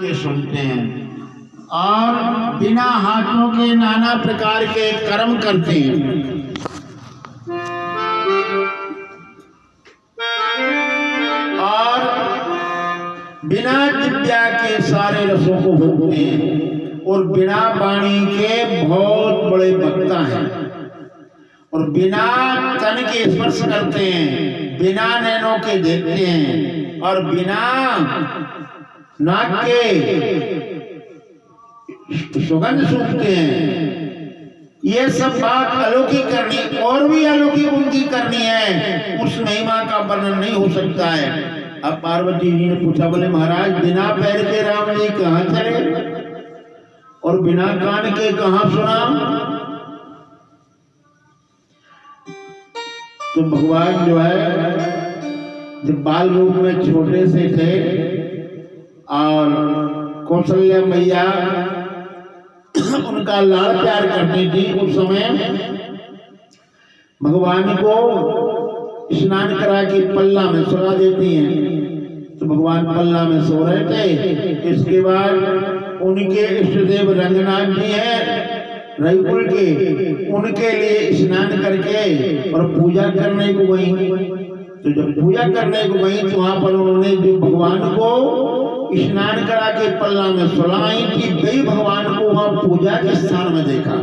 के सुनते हैं और बिना हाथों के नाना प्रकार के कर्म करते हैं और बिना दिव्या के सारे रसों को भोगते हैं और बिना वाणी के बहुत बड़े वक्ता हैं और बिना तन के स्पर्श करते हैं, बिना नैनों के देखते हैं और बिना नाक के सुगंध सूंघते हैं। ये सब बात अलौकिक करनी और भी अलौकिक उनकी करनी है, उस महिमा का वर्णन नहीं हो सकता है। अब पार्वती जी ने पूछा, बोले महाराज बिना पैर के राम जी कहाँ चले और बिना कान के कहाँ सुना? तो भगवान जो है जब बाल रूप में छोटे से थे और कौशल्या मैया उनका लाड़ प्यार करती थी, उस समय भगवान को स्नान करा के पल्ला में सुला देती हैं। तो भगवान पल्ला में सो रहे थे। इसके बाद उनके इष्टदेव रंगनाथ जी हैं रईपुर के, उनके लिए स्नान करके और पूजा करने को गई। तो जब पूजा करने को गई तो वहां पर उन्होंने जो भगवान को स्नान करा के पल्ला में सुलाई थी, वही भगवान को वहां पूजा के स्थान में देखा।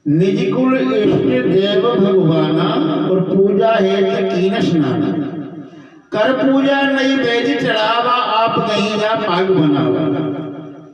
निज कुल इष्ट देव भगवाना और पूजा है कीन स्नाना, कर पूजा नहीं वेद चढ़ावा, आप कहीं जा पाग बनावा।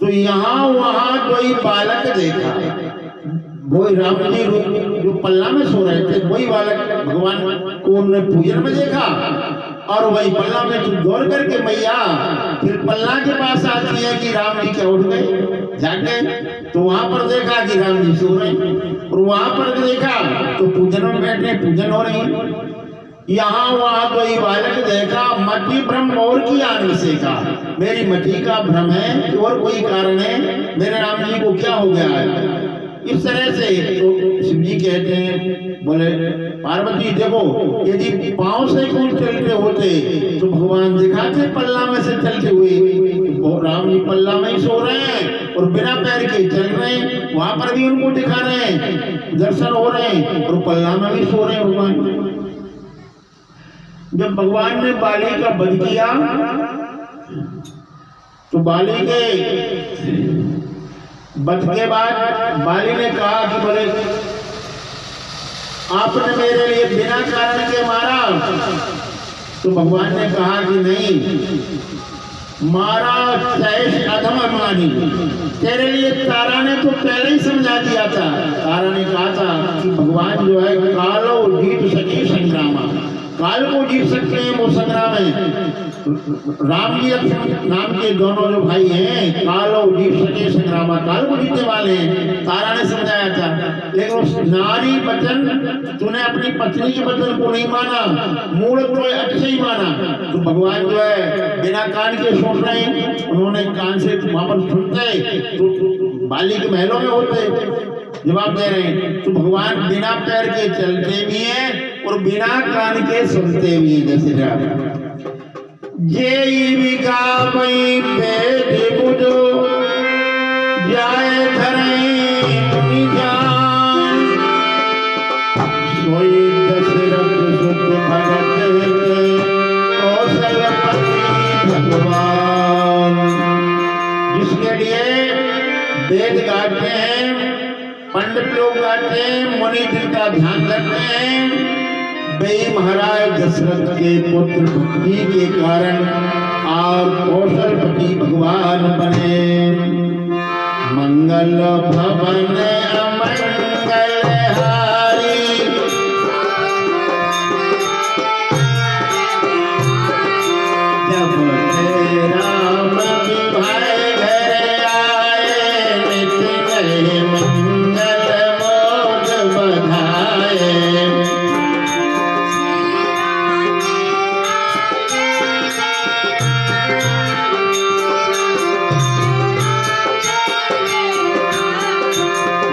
तो यहाँ वहां कोई बालक देखा, वही राम जी जो पल्ला में सो रहे थे, वही बालक भगवान को उन्होंने पूजन में देखा और वही पल्ला में दौड़ करके मैया फिर पल्ला के पास आती है कि राम जी क्या उठ गए, जाग गए। तो वहां पर देखा कि राम जी सो रहे और वहां पर देखा तो पूजन में बैठे, पूजन हो रही। यहाँ वहां कोई बालक देखा, मटी भ्रम और की आने से कहा, मेरी मटी का भ्रम है और कोई कारण है, मेरे राम जी को क्या हो गया है। इस तरह से तो शिव जी कहते हैं, बोले पार्वती देखो यदि पांव से कुछ चलते होते तो भगवान दिखाते पल्ला में से चलते हुए। और राम जी पल्ला में ही सो रहे हैं और बिना पैर के चल रहे हैं, वहां पर भी उनको दिखा रहे हैं, दर्शन हो रहे हैं और पल्ला में भी सो रहे हैं भगवान। जब भगवान ने बाली का वध किया तो बाली के वध के बाद बाली ने कहा कि बोले आपने मेरे लिए बिना कारण के मारा। तो भगवान ने कहा कि नहीं, मारा तैश अधम मानी, तेरे लिए तारा ने तो पहले ही समझा दिया था। तारा ने कहा था कि भगवान जो है कालो जीत सके संग्रामा, काल को जीत सकते हैं वो संग्राम है। राम जी नाम के दोनों जो भाई हैं, कालो जीत सके संग्रामा, काल को जीतने वाले हैं, तारा ने समझाया था। लेकिन उस नारी वचन तूने अपनी पत्नी के वचन को नहीं माना, मूल तो अच्छे ही माना। तो भगवान जो है बिना कान के सुन रहे हैं, उन्होंने कान से वहां पर सुनते तो बाली के महलों में होते जवाब दे रहे हैं। तो भगवान बिना पैर के चलते भी हैं और बिना कान के सुनते भी हैं। जैसे जीविका मई पेट बुझो जाए धरे मुनि जान, सोई दशरथ सुत भगत कौशलपति भगवान। जिसके लिए वेद गाते हैं, पंडित लोग गाते हैं, मुनि जिनका ध्यान रखते हैं, वे महाराज दशरथ के पुत्र भक्ति के कारण और कौशलपति भगवान बने। मंगल भवन अमंगल हारी, जब राम भाई घर आए, मिट गए मंगल मोद बधाए।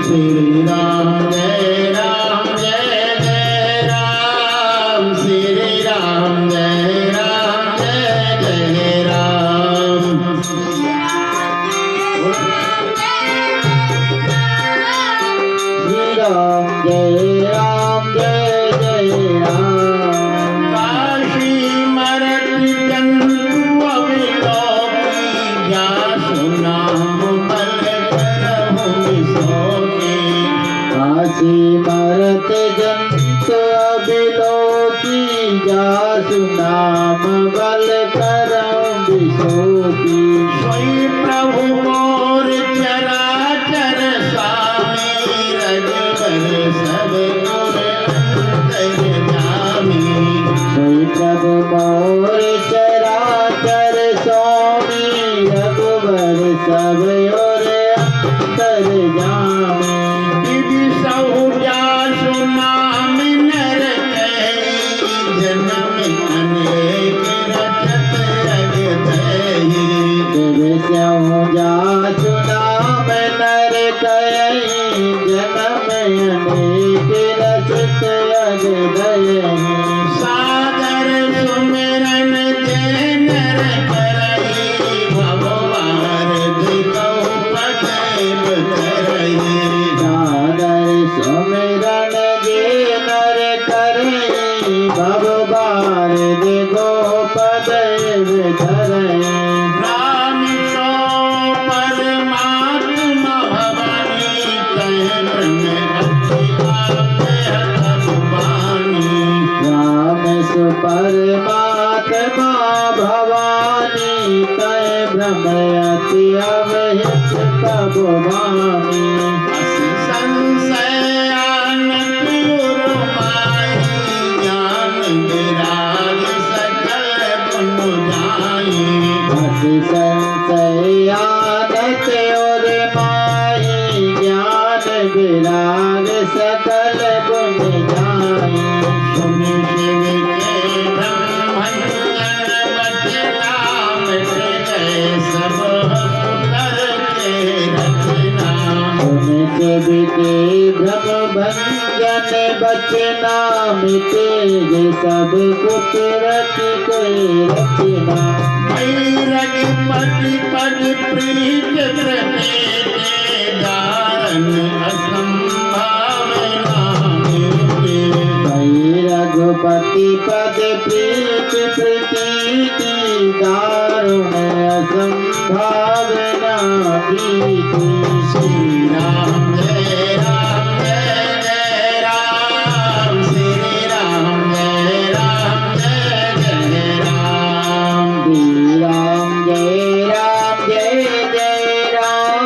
श्री राम जय राम जय जय राम, श्री राम जय राम जय जय राम। अति अवहित तब वाणी। संशय आनत उर्माई ज्ञान विराग सकल गुण जाई। संशय आनत उर्माई ज्ञान विराग सकल गुण जाई। सुन शिव के ब्रह्मंजन बचना मिट गए सब करके रचना। सुन शिव के भ्रम भंजन बचना मिटेगे सब कुछ रच के रचना। बैरग पति पद प्रीत प्रतीत धारण असंभावना मिटे। रघुपति पद प्रीत प्रतीति दारुण असंभावना प्रीति। श्री राम जय राम जय जय राम। श्री राम जय राम जय जय राम। श्री राम जय राम जय जय राम।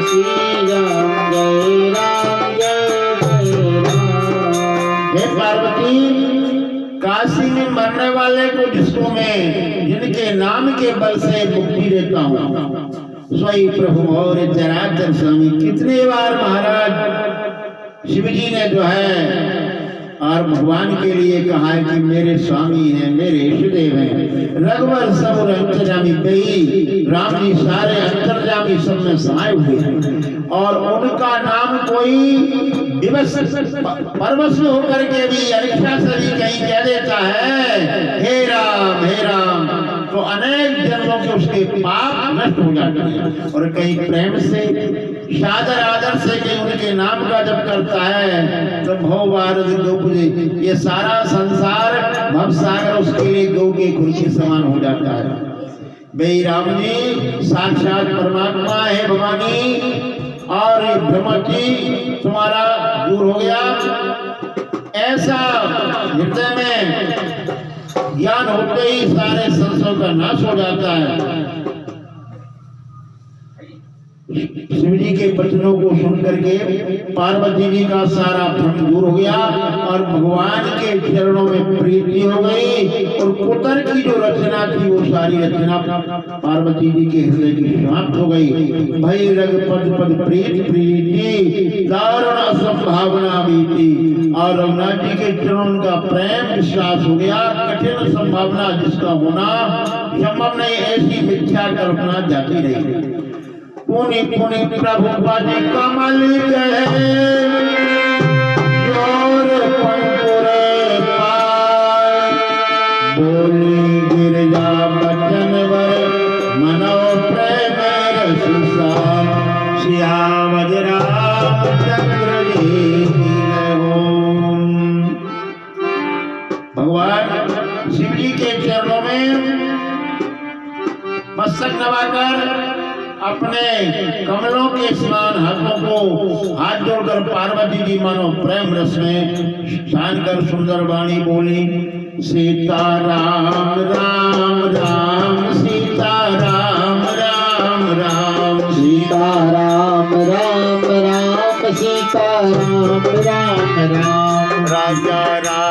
श्री राम जय राम जय जय राम। हे पार्वती, काशी में मरने वाले को जिसको मैं जिनके नाम के बल से मुक्ति देता हूँ, स्वयं प्रभु और चराचर स्वामी। कितने बार महाराज शिव जी ने जो है और भगवान के लिए कहा है कि मेरे स्वामी हैं, मेरे इष्टदेव हैं। रघुवर सब अंतर्यामी कई राम जी सारे अंतर्यामी सब में समाये हुए हैं और उनका नाम कोई दिवस परवश होकर के भी अनिच्छा से भी कहीं कह देता है हे राम, तो अनेक जन्मों के उसके पाप नष्ट हो जाते हैं। और कहीं प्रेम से सादर आदर से कहीं उनके नाम का जप करता है तो भव भारत गौ पूजे, ये सारा संसार भव सागर उसके लिए गौ के खुर के समान हो जाता है। भाई राम जी साक्षात परमात्मा है भवानी, और ये भ्रमति तुम्हारा दूर हो गया। ऐसा हृदय में ज्ञान होते ही सारे संशयों का नाश हो जाता है। शिव जी के वचनों को सुन करके पार्वती जी का सारा भ्रम दूर हो गया और भगवान के चरणों में प्रीति हो गई। और पुत्र की जो रचना थी वो सारी रचना पार्वती जी के हृदय की समाप्त हो गई। भई रघुपति पद प्रीति दारुण असंभावना बीती। और रघुनाथ जी के चरणों का प्रेम विश्वास हो गया। कठिन संभावना जिसका होना संभव नहीं, ऐसी मिथ्या कल्पना जाती रही। पुनि पुनि प्रभु पद कमल गए जोर पंकुर पाय। बोली गिरजा बचन वर मनो प्रेम रसुसा। श्याम रामचंद्र जी हो। भगवान शिव जी के चरणों में मस्तक नवाकर अपने कमलों के समान हाथों को हाथ जोड़कर पार्वती जी मानो प्रेम रस में शान कर सुंदर वाणी बोली। सीता राम राम राम सीता राम राम राम। सीता राम राम राम सीता राम राम राम। राजा राम